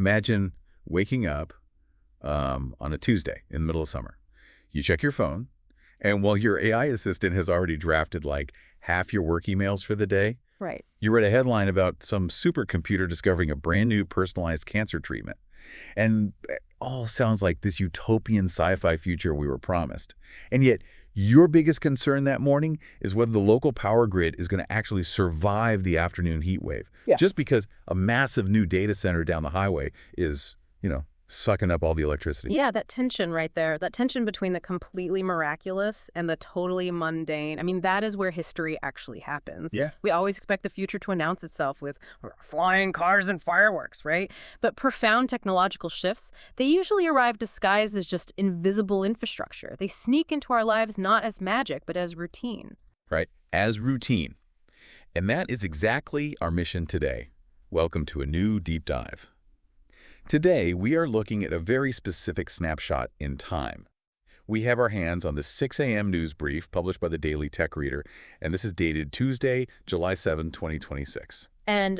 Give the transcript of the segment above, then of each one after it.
Imagine waking up on a Tuesday in the middle of summer. You check your phone, and while your AI assistant has already drafted like half your work emails for the day, Right. you read a headline about some supercomputer discovering a brand new personalized cancer treatment. And it all sounds like this utopian sci-fi future we were promised. And yet, your biggest concern that morning is whether the local power grid is going to actually survive the afternoon heat wave. Yeah. Just because a massive new data center down the highway is, sucking up all the electricity. Yeah, that tension right there, that tension between the completely miraculous and the totally mundane. I mean, that is where history actually happens. Yeah. We always expect the future to announce itself with flying cars and fireworks, right? But profound technological shifts, they usually arrive disguised as just invisible infrastructure. They sneak into our lives not as magic, but as routine. Right, as routine. And that is exactly our mission today. Welcome to a new deep dive. Today, we are looking at a very specific snapshot in time. We have our hands on the 6 a.m. news brief published by the Daily Tech Reader, and this is dated Tuesday, July 7, 2026. And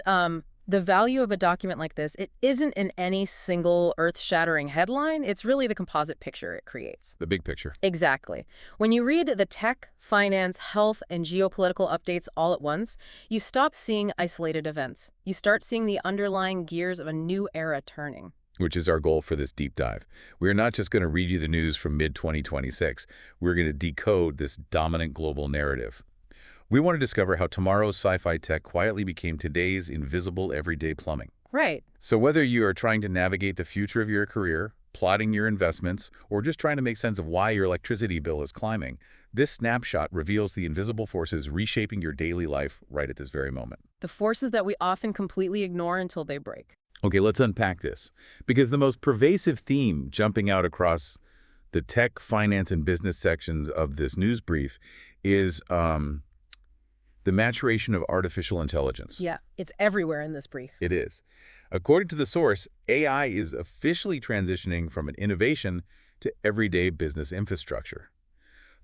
the value of a document like this, it isn't in any single earth-shattering headline. It's really the composite picture it creates. The big picture. Exactly. When you read the tech, finance, health, and geopolitical updates all at once, you stop seeing isolated events. You start seeing the underlying gears of a new era turning. Which is our goal for this deep dive. We're not just going to read you the news from mid-2026. We're going to decode this dominant global narrative. We want to discover how tomorrow's sci-fi tech quietly became today's invisible everyday plumbing. Right. So whether you are trying to navigate the future of your career, plotting your investments, or just trying to make sense of why your electricity bill is climbing, this snapshot reveals the invisible forces reshaping your daily life right at this very moment. The forces that we often completely ignore until they break. Okay, let's unpack this. Because the most pervasive theme jumping out across the tech, finance, and business sections of this news brief is the maturation of artificial intelligence. Yeah, it's everywhere in this brief. It is. According to the source, AI is officially transitioning from an innovation to everyday business infrastructure.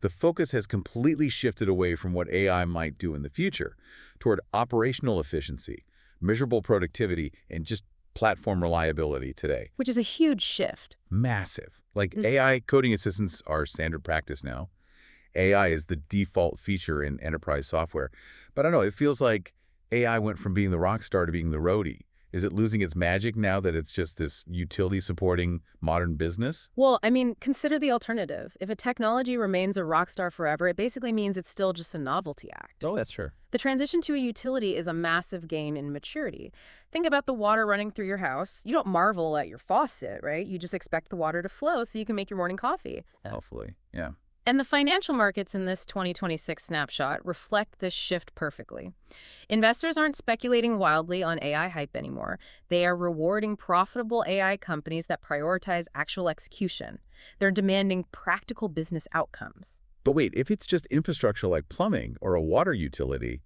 The focus has completely shifted away from what AI might do in the future toward operational efficiency, measurable productivity, and just platform reliability today. Which is a huge shift. Massive. Like AI coding assistants are standard practice now. AI is the default feature in enterprise software. But I don't know, it feels like AI went from being the rock star to being the roadie. Is it losing its magic now that it's just this utility-supporting modern business? Well, I mean, consider the alternative. If a technology remains a rock star forever, it basically means it's still just a novelty act. Oh, that's true. The transition to a utility is a massive gain in maturity. Think about the water running through your house. You don't marvel at your faucet, right? You just expect the water to flow so you can make your morning coffee. Hopefully, yeah. And the financial markets in this 2026 snapshot reflect this shift perfectly. Investors aren't speculating wildly on AI hype anymore. They are rewarding profitable AI companies that prioritize actual execution. They're demanding practical business outcomes. But wait, if it's just infrastructure like plumbing or a water utility,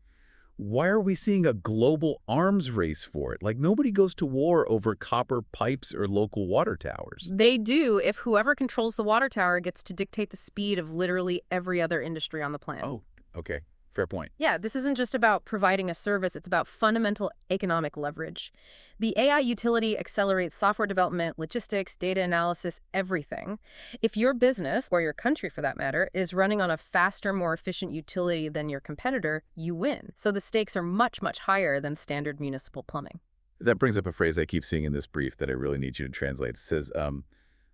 why are we seeing a global arms race for it? Like nobody goes to war over copper pipes or local water towers. They do if whoever controls the water tower gets to dictate the speed of literally every other industry on the planet. Oh, okay. Fair point. Yeah, this isn't just about providing a service, it's about fundamental economic leverage. The AI utility accelerates software development, logistics, data analysis, everything. If your business, or your country for that matter, is running on a faster, more efficient utility than your competitor, you win. So the stakes are much, much higher than standard municipal plumbing. That brings up a phrase I keep seeing in this brief that I really need you to translate. It says,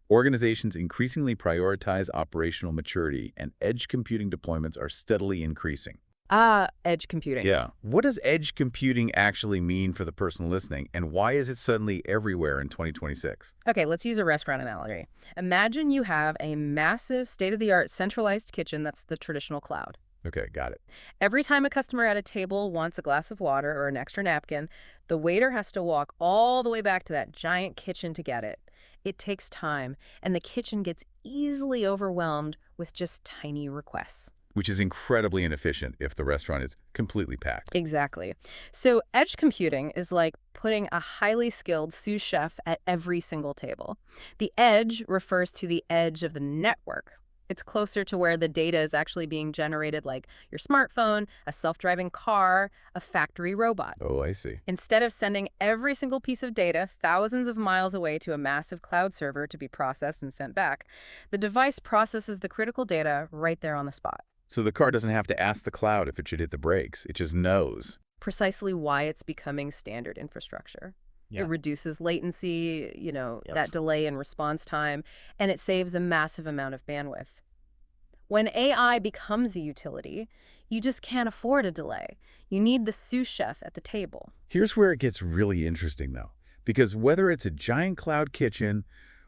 organizations increasingly prioritize operational maturity and edge computing deployments are steadily increasing. Edge computing. Yeah. What does edge computing actually mean for the person listening, and why is it suddenly everywhere in 2026? Okay, let's use a restaurant analogy. Imagine you have a massive, state-of-the-art centralized kitchen that's the traditional cloud. Okay, got it. Every time a customer at a table wants a glass of water or an extra napkin, the waiter has to walk all the way back to that giant kitchen to get it. It takes time, and the kitchen gets easily overwhelmed with just tiny requests. Which is incredibly inefficient if the restaurant is completely packed. Exactly. So edge computing is like putting a highly skilled sous chef at every single table. The edge refers to the edge of the network. It's closer to where the data is actually being generated, like your smartphone, a self-driving car, a factory robot. Oh, I see. Instead of sending every single piece of data thousands of miles away to a massive cloud server to be processed and sent back, the device processes the critical data right there on the spot. So the car doesn't have to ask the cloud if it should hit the brakes. It just knows. Precisely why it's becoming standard infrastructure. Yeah. It reduces latency, Yep. that delay in response time, and it saves a massive amount of bandwidth. When AI becomes a utility, you just can't afford a delay. You need the sous chef at the table. Here's where it gets really interesting, though, because whether it's a giant cloud kitchen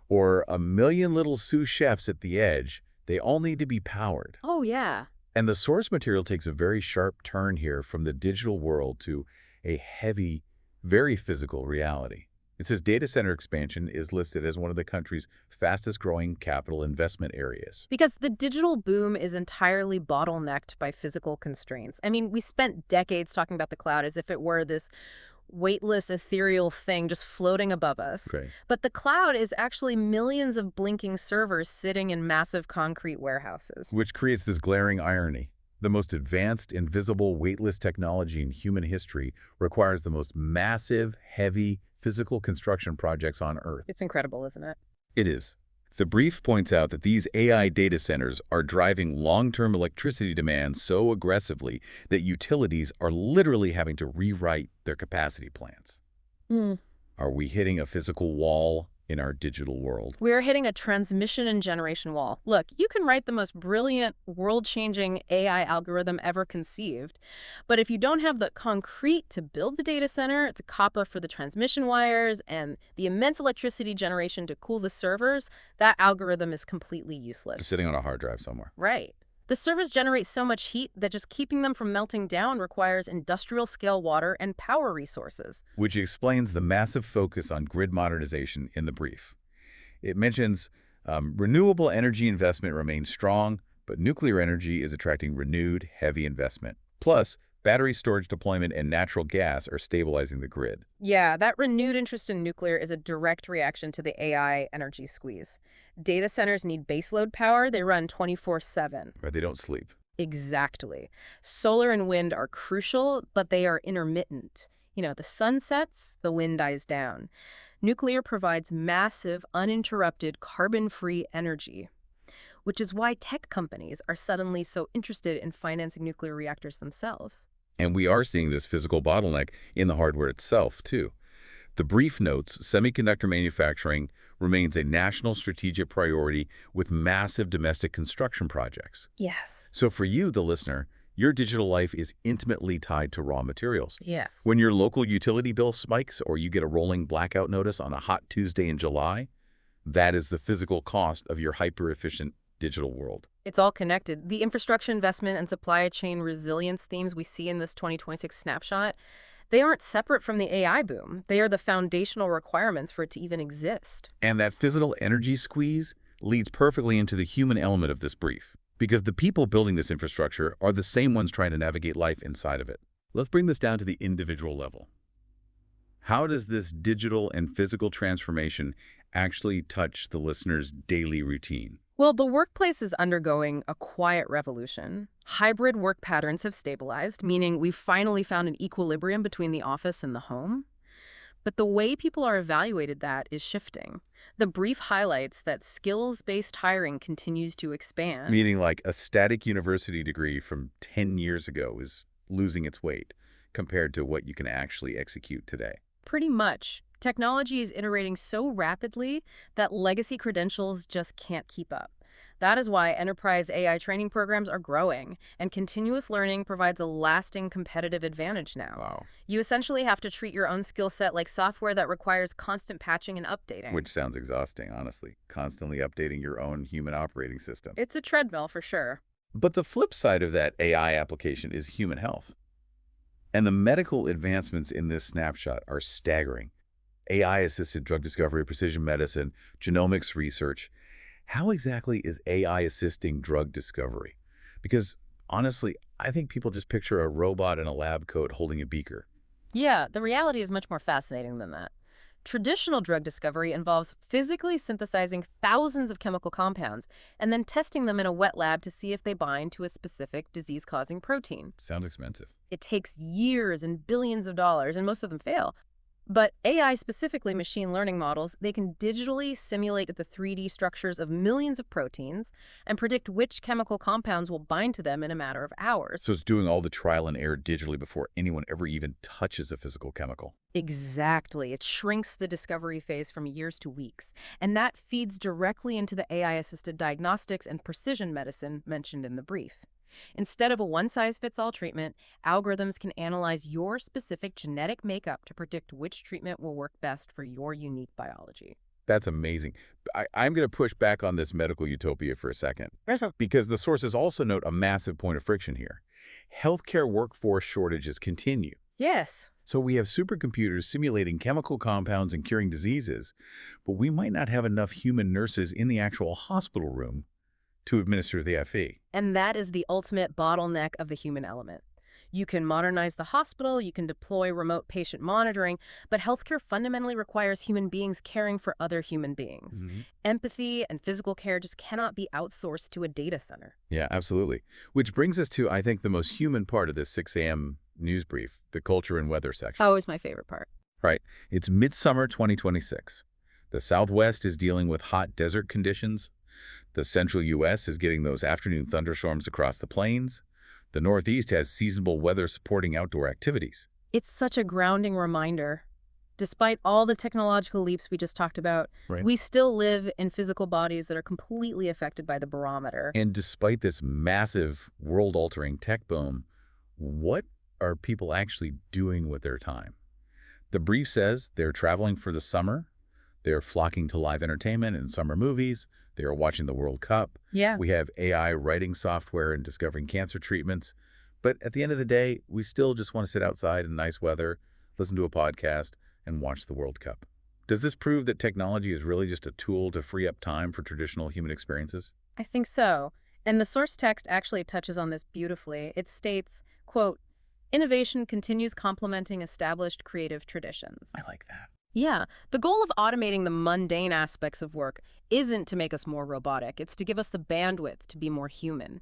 or a million little sous chefs at the edge, they all need to be powered. Oh, yeah. And the source material takes a very sharp turn here from the digital world to a heavy, very physical reality. It says data center expansion is listed as one of the country's fastest growing capital investment areas. Because the digital boom is entirely bottlenecked by physical constraints. I mean, we spent decades talking about the cloud as if it were this weightless, ethereal thing just floating above us. Right. But the cloud is actually millions of blinking servers sitting in massive concrete warehouses. Which creates this glaring irony. The most advanced, invisible, weightless technology in human history requires the most massive, heavy, physical construction projects on Earth. It's incredible, isn't it? It is. The brief points out that these AI data centers are driving long-term electricity demand so aggressively that utilities are literally having to rewrite their capacity plans. Are we hitting a physical wall in our digital world? We're hitting a transmission and generation wall. Look, you can write the most brilliant, world-changing AI algorithm ever conceived, but if you don't have the concrete to build the data center, the copper for the transmission wires, and the immense electricity generation to cool the servers, that algorithm is completely useless. Just sitting on a hard drive somewhere. Right. The servers generate so much heat that just keeping them from melting down requires industrial-scale water and power resources. Which explains the massive focus on grid modernization in the brief. It mentions renewable energy investment remains strong, but nuclear energy is attracting renewed, heavy investment. Plus, battery storage deployment and natural gas are stabilizing the grid. Yeah, that renewed interest in nuclear is a direct reaction to the AI energy squeeze. Data centers need baseload power. They run 24/7. Right? They don't sleep. Exactly. Solar and wind are crucial, but they are intermittent. The sun sets, the wind dies down. Nuclear provides massive, uninterrupted, carbon-free energy, which is why tech companies are suddenly so interested in financing nuclear reactors themselves. And we are seeing this physical bottleneck in the hardware itself, too. The brief notes semiconductor manufacturing remains a national strategic priority with massive domestic construction projects. Yes. So for you, the listener, your digital life is intimately tied to raw materials. Yes. When your local utility bill spikes or you get a rolling blackout notice on a hot Tuesday in July, that is the physical cost of your hyper-efficient digital world. It's all connected. The infrastructure investment and supply chain resilience themes we see in this 2026 snapshot, they aren't separate from the AI boom. They are the foundational requirements for it to even exist. And that physical energy squeeze leads perfectly into the human element of this brief, because the people building this infrastructure are the same ones trying to navigate life inside of it. Let's bring this down to the individual level. How does this digital and physical transformation actually touch the listener's daily routine? Well, the workplace is undergoing a quiet revolution. Hybrid work patterns have stabilized, meaning we've finally found an equilibrium between the office and the home. But the way people are evaluated that is shifting. The brief highlights that skills-based hiring continues to expand. Meaning like a static university degree from 10 years ago is losing its weight compared to what you can actually execute today. Pretty much. Technology is iterating so rapidly that legacy credentials just can't keep up. That is why enterprise AI training programs are growing, and continuous learning provides a lasting competitive advantage now. Wow. You essentially have to treat your own skill set like software that requires constant patching and updating. Which sounds exhausting, honestly. Constantly updating your own human operating system. It's a treadmill for sure. But the flip side of that AI application is human health. And the medical advancements in this snapshot are staggering. AI-assisted drug discovery, precision medicine, genomics research. How exactly is AI assisting drug discovery? Because honestly, I think people just picture a robot in a lab coat holding a beaker. Yeah, the reality is much more fascinating than that. Traditional drug discovery involves physically synthesizing thousands of chemical compounds and then testing them in a wet lab to see if they bind to a specific disease-causing protein. Sounds expensive. It takes years and billions of dollars, and most of them fail. But AI, specifically machine learning models, they can digitally simulate the 3D structures of millions of proteins and predict which chemical compounds will bind to them in a matter of hours. So it's doing all the trial and error digitally before anyone ever even touches a physical chemical. Exactly. It shrinks the discovery phase from years to weeks. And that feeds directly into the AI-assisted diagnostics and precision medicine mentioned in the brief. Instead of a one-size-fits-all treatment, algorithms can analyze your specific genetic makeup to predict which treatment will work best for your unique biology. That's amazing. I'm going to push back on this medical utopia for a second, because the sources also note a massive point of friction here. Healthcare workforce shortages continue. Yes. So we have supercomputers simulating chemical compounds and curing diseases, but we might not have enough human nurses in the actual hospital room to administer the FE. And that is the ultimate bottleneck of the human element. You can modernize the hospital, you can deploy remote patient monitoring, but healthcare fundamentally requires human beings caring for other human beings. Empathy and physical care just cannot be outsourced to a data center. Yeah, absolutely. Which brings us to, I think, the most human part of this 6 a.m. news brief, the culture and weather section. Always my favorite part. Right. It's midsummer 2026. The Southwest is dealing with hot desert conditions. The central U.S. is getting those afternoon thunderstorms across the plains. The Northeast has seasonable weather supporting outdoor activities. It's such a grounding reminder. Despite all the technological leaps we just talked about, we still live in physical bodies that are completely affected by the barometer. And despite this massive world-altering tech boom, what are people actually doing with their time? The brief says they're traveling for the summer. They're flocking to live entertainment and summer movies. They are watching the World Cup. Yeah. We have AI writing software and discovering cancer treatments. But at the end of the day, we still just want to sit outside in nice weather, listen to a podcast, and watch the World Cup. Does this prove that technology is really just a tool to free up time for traditional human experiences? I think so. And the source text actually touches on this beautifully. It states, quote, "Innovation continues complementing established creative traditions." I like that. Yeah, the goal of automating the mundane aspects of work isn't to make us more robotic. It's to give us the bandwidth to be more human.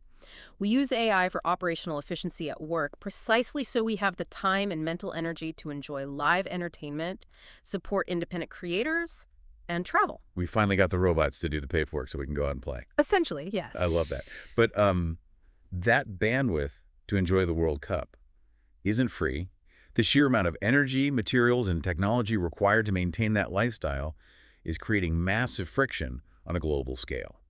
We use AI for operational efficiency at work precisely so we have the time and mental energy to enjoy live entertainment, support independent creators, and travel. We finally got the robots to do the paperwork so we can go out and play. Essentially, yes. I love that. But that bandwidth to enjoy the World Cup isn't free. The sheer amount of energy, materials, and technology required to maintain that lifestyle is creating massive friction on a global scale.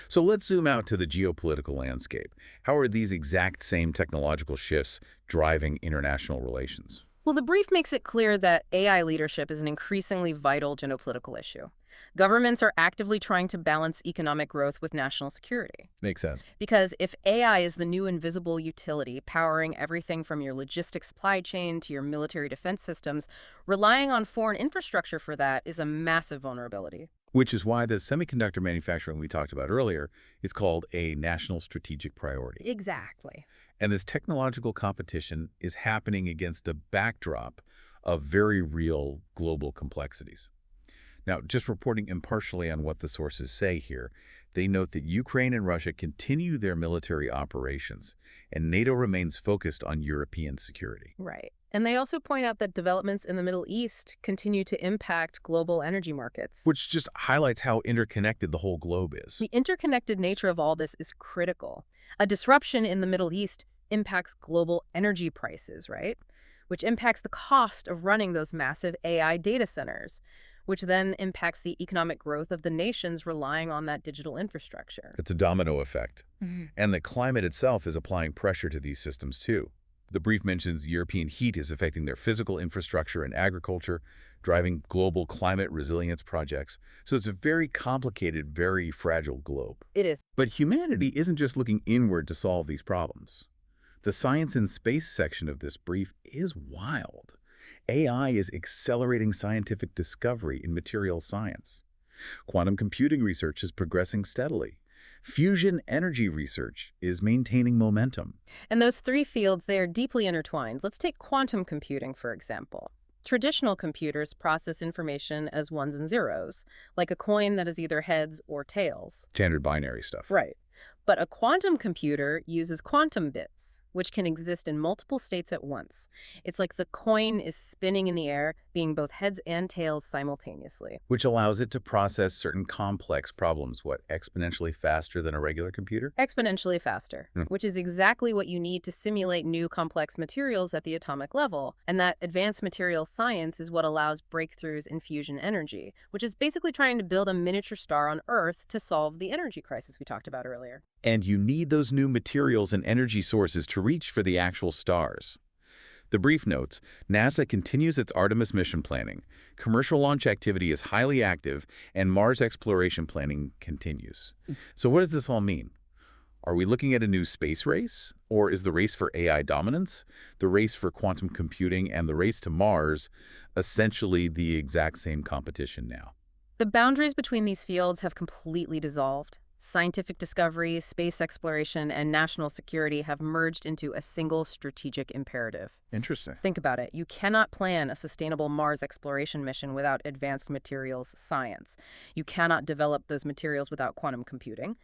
So let's zoom out to the geopolitical landscape. How are these exact same technological shifts driving international relations? Well, the brief makes it clear that AI leadership is an increasingly vital geopolitical issue. Governments are actively trying to balance economic growth with national security. Makes sense. Because if AI is the new invisible utility powering everything from your logistics supply chain to your military defense systems, relying on foreign infrastructure for that is a massive vulnerability. Which is why the semiconductor manufacturing we talked about earlier is called a national strategic priority. Exactly. And this technological competition is happening against a backdrop of very real global complexities. Now, just reporting impartially on what the sources say here, they note that Ukraine and Russia continue their military operations, and NATO remains focused on European security. Right. And they also point out that developments in the Middle East continue to impact global energy markets. Which just highlights how interconnected the whole globe is. The interconnected nature of all this is critical. A disruption in the Middle East impacts global energy prices, right? Which impacts the cost of running those massive AI data centers, which then impacts the economic growth of the nations relying on that digital infrastructure. It's a domino effect. And the climate itself is applying pressure to these systems too. The brief mentions European heat is affecting their physical infrastructure and agriculture, driving global climate resilience projects. So it's a very complicated, very fragile globe. It is. But humanity isn't just looking inward to solve these problems. The science and space section of this brief is wild. AI is accelerating scientific discovery in material science. Quantum computing research is progressing steadily. Fusion energy research is maintaining momentum. And those three fields, they are deeply intertwined. Let's take quantum computing, for example. Traditional computers process information as ones and zeros, like a coin that is either heads or tails. Standard binary stuff. Right. But a quantum computer uses quantum bits, which can exist in multiple states at once. It's like the coin is spinning in the air, being both heads and tails simultaneously. Which allows it to process certain complex problems, exponentially faster than a regular computer? Exponentially faster, which is exactly what you need to simulate new complex materials at the atomic level. And that advanced materials science is what allows breakthroughs in fusion energy, which is basically trying to build a miniature star on Earth to solve the energy crisis we talked about earlier. And you need those new materials and energy sources to reach for the actual stars. The brief notes, NASA continues its Artemis mission planning, commercial launch activity is highly active, and Mars exploration planning continues. So what does this all mean? Are we looking at a new space race? Or is the race for AI dominance, the race for quantum computing, and the race to Mars essentially the exact same competition now? The boundaries between these fields have completely dissolved. Scientific discovery, space exploration, and national security have merged into a single strategic imperative. Interesting. Think about it. You cannot plan a sustainable Mars exploration mission without advanced materials science. You cannot develop those materials without quantum computing.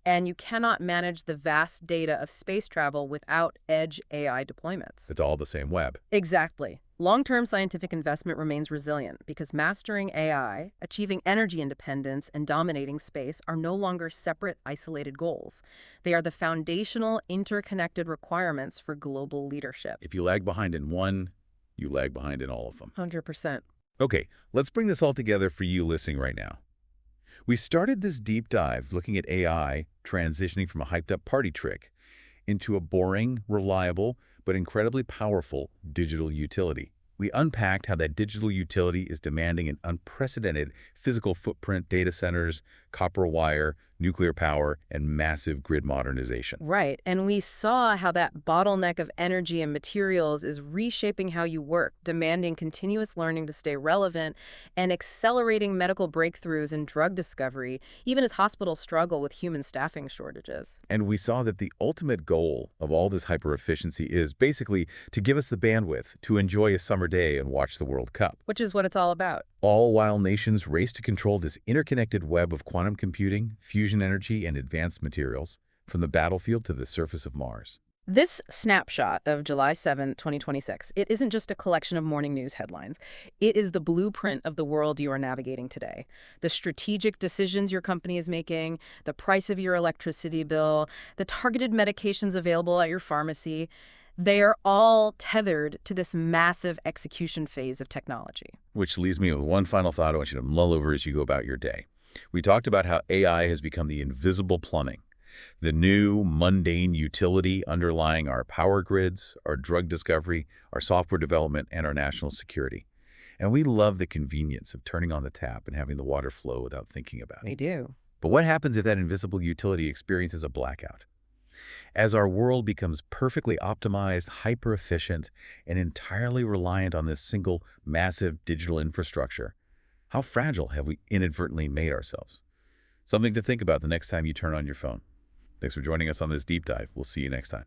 And you cannot manage the vast data of space travel without edge AI deployments. It's all the same web. Exactly. Long-term scientific investment remains resilient because mastering AI, achieving energy independence, and dominating space are no longer separate, isolated goals. They are the foundational, interconnected requirements for global leadership. If you lag behind in one, you lag behind in all of them. 100%. Okay, let's bring this all together for you listening right now. We started this deep dive looking at AI transitioning from a hyped-up party trick into a boring, reliable, but incredibly powerful digital utility. We unpacked how that digital utility is demanding an unprecedented physical footprint, data centers, copper wire, nuclear power, and massive grid modernization. Right, and we saw how that bottleneck of energy and materials is reshaping how you work, demanding continuous learning to stay relevant, and accelerating medical breakthroughs in drug discovery, even as hospitals struggle with human staffing shortages. And we saw that the ultimate goal of all this hyper-efficiency is basically to give us the bandwidth to enjoy a summer day and watch the World Cup. Which is what it's all about. All while nations race to control this interconnected web of quantum computing, fusion energy, and advanced materials, from the battlefield to the surface of Mars. This snapshot of July 7, 2026, it isn't just a collection of morning news headlines. It is the blueprint of the world you are navigating today. The strategic decisions your company is making, the price of your electricity bill, the targeted medications available at your pharmacy, they are all tethered to this massive execution phase of technology. Which leaves me with one final thought I want you to mull over as you go about your day. We talked about how AI has become the invisible plumbing, the new mundane utility underlying our power grids, our drug discovery, our software development, and our national security. And we love the convenience of turning on the tap and having the water flow without thinking about it. We do. But what happens if that invisible utility experiences a blackout? As our world becomes perfectly optimized, hyper-efficient, and entirely reliant on this single, massive digital infrastructure, how fragile have we inadvertently made ourselves? Something to think about the next time you turn on your phone. Thanks for joining us on this deep dive. We'll see you next time.